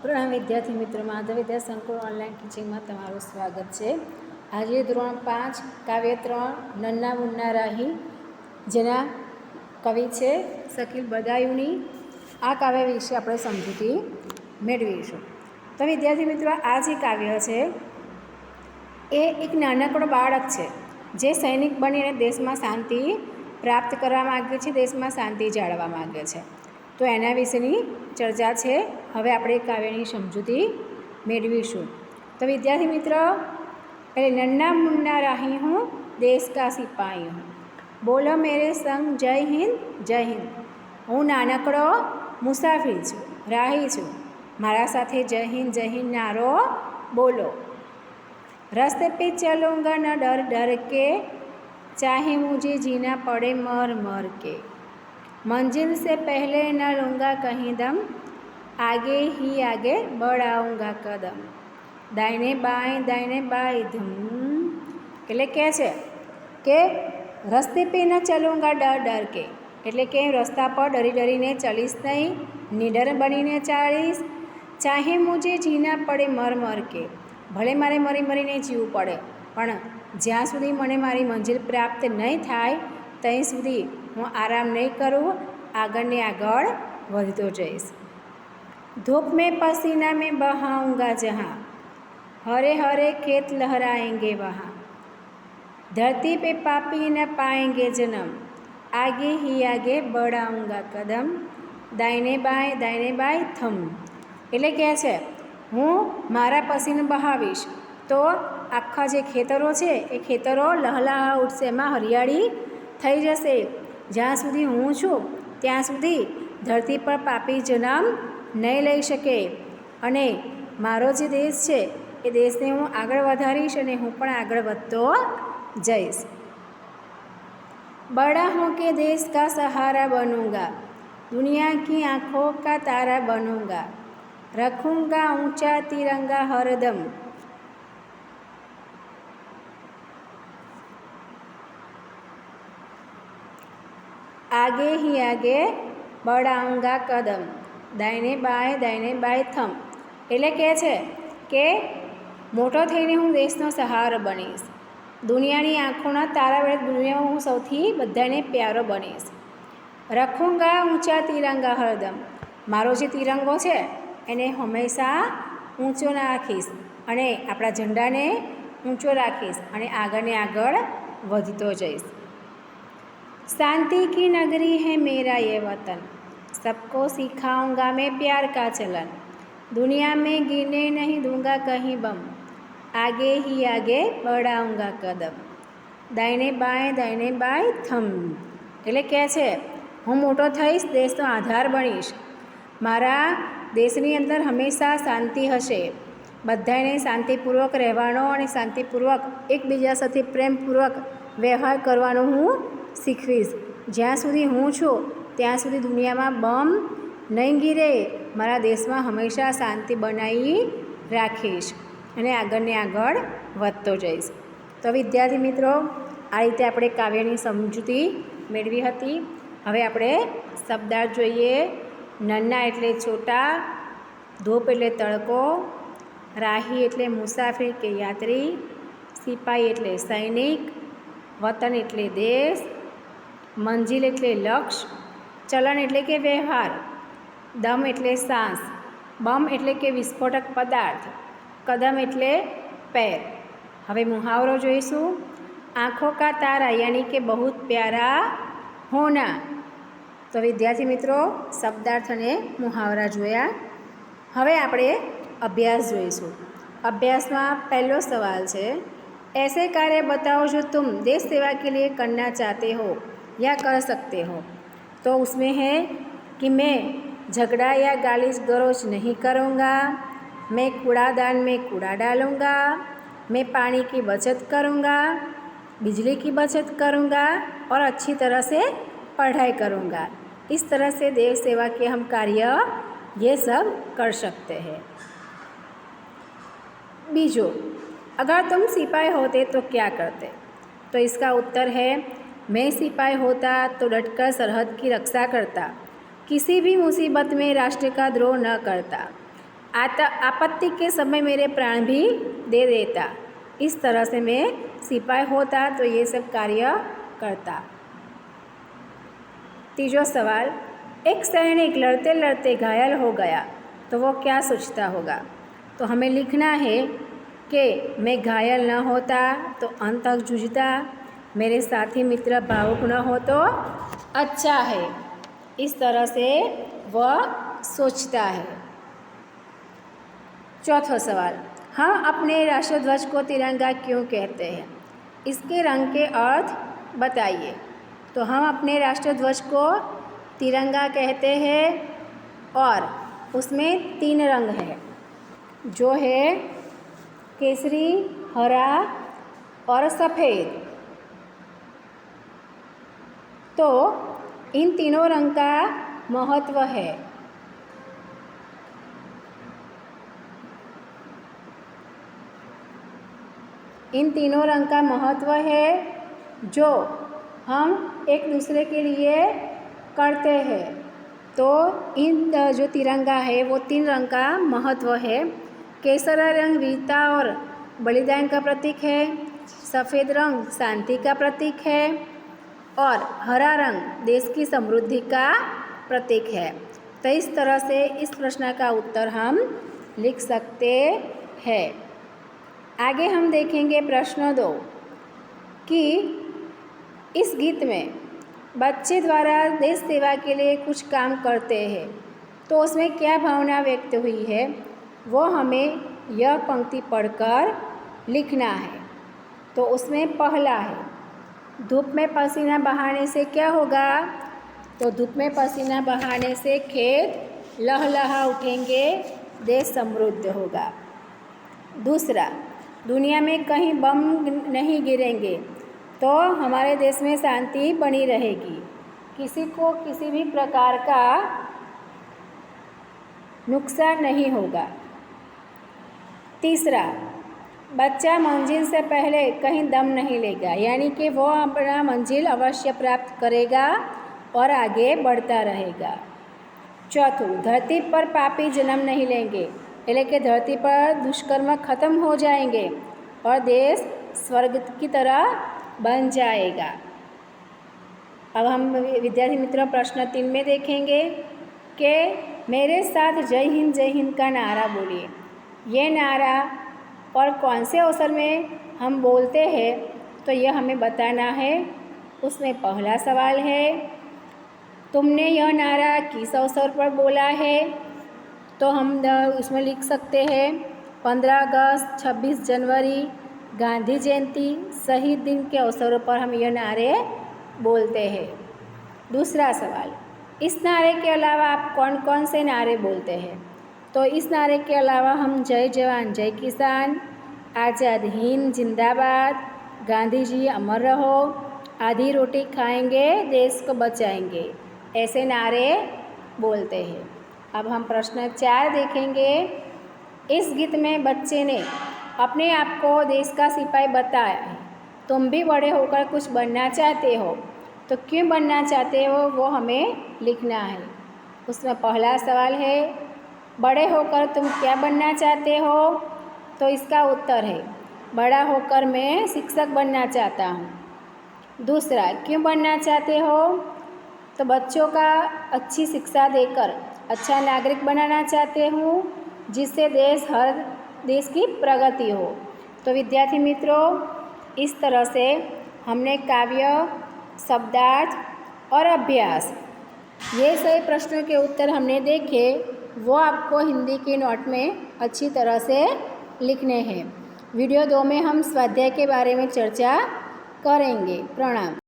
પ્રણામ વિદ્યાર્થી મિત્રો, માધવ વિદ્યા સંકુલ ઓનલાઈન ટીચિંગમાં તમારું સ્વાગત છે। આજે ધોરણ 5 કાવ્ય 3 નન્ના મુન્ના રાહી, જેના કવિ છે શકીલ બદાયુની, આ કાવ્ય વિશે આપણે સમજૂતી મેળવીશું। તો વિદ્યાર્થી મિત્રો, આ જે કાવ્ય છે એ એક નાનકડો બાળક છે જે સૈનિક બનીને દેશમાં શાંતિ પ્રાપ્ત કરવા માગે છે, દેશમાં શાંતિ જાળવવા માગે છે। તો એના વિશેની ચર્ચા છે। હવે આપણે કાવ્યની સમજૂતી મેળવીશું। તો વિદ્યાર્થી મિત્રો, पहले नन्ना मुन्ना राही हूँ, देश का सिपाही हूँ, बोलो मेरे संग जय हिंद जय हिंद। हूँ नानकड़ो मुसाफिर छूँ, राही छूँ, मारा साथे जय हिंद नारो बोलो। रास्ते पे चलूँगा न डर डर के, चाहे मुझे जीना पड़े मर मर के। मंजिल से पहले न लूँगा कहीं दम, आगे ही आगे बढ़ाऊँगा कदम। दाहिने बाएं धूम, એટલે કહે છે કે રસ્તે પે ન ચલુંગા ડર ડર કે, એટલે કે રસ્તા પર ડરી ડરીને ચાલીશ નહીં, નિડર બનીને ચાલીશ। ચાહે મુજે જીના પડે મર મર કે, ભલે મારે મરી મરીને જીવવું પડે, પણ જ્યાં સુધી મને મારી મંજિલ પ્રાપ્ત નહીં થાય ત્યાં સુધી હું આરામ નહીં કરું, આગળને આગળ વધતો જઈશ। धूप में पसीना में बहाऊँगा जहाँ, हरे हरे खेत लहराएंगे वहाँ। धरती पे पापी न पाएंगे जन्म, आगे ही आगे बढ़ाऊँगा कदम। दाहिने बाएं थम, એટલે કહે છે હું મારા પસીને બહાવીશ તો આખા જે ખેતરો છે એ ખેતરો લહલહા ઉઠશે, એમાં હરિયાળી થઈ જશે। જ્યાં સુધી હું છું ત્યાં સુધી ધરતી પર પાપી જન્મ નહીં લઈ શકે, અને મારો જે દેશ છે એ દેશને હું આગળ વધારીશ અને હું પણ આગળ વધતો જઈશ। बड़ा हो के देश का सहारा बनूंगा, दुनिया की आँखों का तारा बनूंगा। रखूंगा ऊंचा तिरंगा हरदम, आगे ही आगे बढ़ाऊंगा कदम। दाहिने बाएं थम, એટલે કહે છે કે મોટો થઈને હું દેશનો સહારો બનીશ, દુનિયાની આંખોના તારા વડે દુનિયામાં હું સૌથી બધાને પ્યારો બનીશ। રખૂંગા ઊંચા તિરંગા હરદમ, મારો જે તિરંગો છે એને હંમેશા ઊંચો રાખીશ અને આપણા ઝંડાને ઊંચો રાખીશ અને આગળને આગળ વધતો જઈશ। शांति की नगरी है मेरा ये वतन, सबको सिखाऊंगा मैं प्यार का चलन। दुनिया में गिरने नहीं दूंगा कहीं बम, आगे ही आगे बढ़ाऊंगा कदम। दाहिने बाएं थम, એટલે કહે છે હું મોટો થઈશ, દેશનો આધાર બનીશ, મારા દેશની અંદર હંમેશા શાંતિ હશે, બધાને શાંતિપૂર્વક રહેવાનો અને શાંતિપૂર્વક એકબીજા સાથે પ્રેમપૂર્વક વ્યવહાર કરવાનો હું શીખવીશ। જ્યાં સુધી હું છું ત્યાં સુધી દુનિયામાં બમ નહીં ગીરે, મારા દેશમાં હંમેશા શાંતિ બનાવી રાખીશ અને આગળને આગળ વધતો જઈશ। તો વિદ્યાર્થી મિત્રો, આ રીતે આપણે કાવ્યની સમજૂતી મેળવી હતી। હવે આપણે શબ્દાર્થ જોઈએ। નન્ના એટલે છોટા, ધૂપ એટલે તડકો, રાહી એટલે મુસાફિર કે યાત્રી, સિપાહી એટલે સૈનિક, વતન એટલે દેશ, મંજિલ એટલે લક્ષ્ય, ચલન એટલે કે વ્યવહાર, દમ એટલે શ્વાસ, બમ એટલે કે વિસ્ફોટક પદાર્થ, કદમ એટલે पैर। હવે મુહાવરો જોઈશું। આંખો કા તારા યાની કે બહુત પ્યારા હોના। તો વિદ્યાર્થી મિત્રો, શબ્દાર્થ અને મુહાવરા જોયા। હવે આપણે અભ્યાસ જોઈશું। અભ્યાસમાં પહેલો સવાલ છે, ऐसे कार्य बताओ जो तुम देश सेवा के लिए करना चाहते हो या कर सकते हो। तो उसमें है कि मैं झगड़ा या गाली गलौज नहीं करूँगा, मैं कूड़ादान में कूड़ा डालूँगा, मैं पानी की बचत करूँगा, बिजली की बचत करूँगा और अच्छी तरह से पढ़ाई करूँगा। इस तरह से देश सेवा के हम कार्य ये सब कर सकते हैं। बीजो, अगर तुम सिपाही होते तो क्या करते। तो इसका उत्तर है, मैं सिपाही होता तो डटकर सरहद की रक्षा करता, किसी भी मुसीबत में राष्ट्र का द्रोह न करता, आपत्ति के समय मेरे प्राण भी दे देता। इस तरह से मैं सिपाही होता तो ये सब कार्य करता। तीसरा सवाल, एक सैनिक लड़ते लड़ते घायल हो गया तो वो क्या सोचता होगा? तो हमें लिखना है कि मैं घायल न होता तो अंत तक जूझता, मेरे साथी मित्र भावुक न हो तो अच्छा है। इस तरह से वह सोचता है। चौथा सवाल, हम अपने राष्ट्रध्वज को तिरंगा क्यों कहते हैं? इसके रंग के अर्थ बताइए। तो हम अपने राष्ट्रध्वज को तिरंगा कहते हैं और उसमें 3 रंग है, जो है केसरी, हरा और सफ़ेद। तो इन तीनों रंग का महत्व है। इन तीनों रंग का महत्व है जो हम एक दूसरे के लिए करते हैं। तो इन जो तिरंगा है वो 3 रंग का महत्व है। केसरा रंग वीरता और बलिदान का प्रतीक है, सफ़ेद रंग शांति का प्रतीक है और हरा रंग देश की समृद्धि का प्रतीक है। तो इस तरह से इस प्रश्न का उत्तर हम लिख सकते हैं। आगे हम देखेंगे प्रश्न 2 कि इस गीत में बच्चे द्वारा देश सेवा के लिए कुछ काम करते हैं तो उसमें क्या भावना व्यक्त हुई है, वो हमें यह पंक्ति पढ़कर लिखना है। तो उसमें पहला है, धूप में पसीना बहाने से क्या होगा? तो धूप में पसीना बहाने से खेत लहलहा उठेंगे, देश समृद्ध होगा। दूसरा, दुनिया में कहीं बम नहीं गिरेंगे तो हमारे देश में शांति बनी रहेगी, किसी को किसी भी प्रकार का नुकसान नहीं होगा। तीसरा, बच्चा मंजिल से पहले कहीं दम नहीं लेगा, यानी कि वो अपना मंजिल अवश्य प्राप्त करेगा और आगे बढ़ता रहेगा। चौथों, धरती पर पापी जन्म नहीं लेंगे, यानी कि धरती पर दुष्कर्म खत्म हो जाएंगे और देश स्वर्ग की तरह बन जाएगा। अब हम विद्यार्थी मित्रों प्रश्न 3 में देखेंगे कि मेरे साथ जय हिंद का नारा बोलिए। ये नारा और कौन से अवसर में हम बोलते हैं तो यह हमें बताना है। उसमें पहला सवाल है, तुमने यह नारा किस अवसर पर बोला है? तो हम उसमें लिख सकते हैं 15 अगस्त, 26 जनवरी, गांधी जयंती, शहीद दिन के अवसरों पर हम यह नारे बोलते हैं। दूसरा सवाल, इस नारे के अलावा आप कौन कौन से नारे बोलते हैं? तो इस नारे के अलावा हम जय जवान जय किसान, आज़ाद हिंद जिंदाबाद, गांधी जी अमर रहो, आधी रोटी खाएंगे देश को बचाएंगे, ऐसे नारे बोलते हैं। अब हम प्रश्न 4 देखेंगे। इस गीत में बच्चे ने अपने आप को देश का सिपाही बताया है। तुम भी बड़े होकर कुछ बनना चाहते हो तो क्यों बनना चाहते हो वो हमें लिखना है। उसमें पहला सवाल है, बड़े होकर तुम क्या बनना चाहते हो? तो इसका उत्तर है, बड़ा होकर मैं शिक्षक बनना चाहता हूँ। दूसरा, क्यों बनना चाहते हो? तो बच्चों का अच्छी शिक्षा देकर अच्छा नागरिक बनाना चाहते हूँ, जिससे हर देश की प्रगति हो। तो विद्यार्थी मित्रों, इस तरह से हमने काव्य, शब्दार्थ और अभ्यास ये सभी प्रश्नों के उत्तर हमने देखे, वो आपको हिंदी की नोट में अच्छी तरह से लिखने हैं। वीडियो 2 में हम स्वाध्याय के बारे में चर्चा करेंगे। प्रणाम।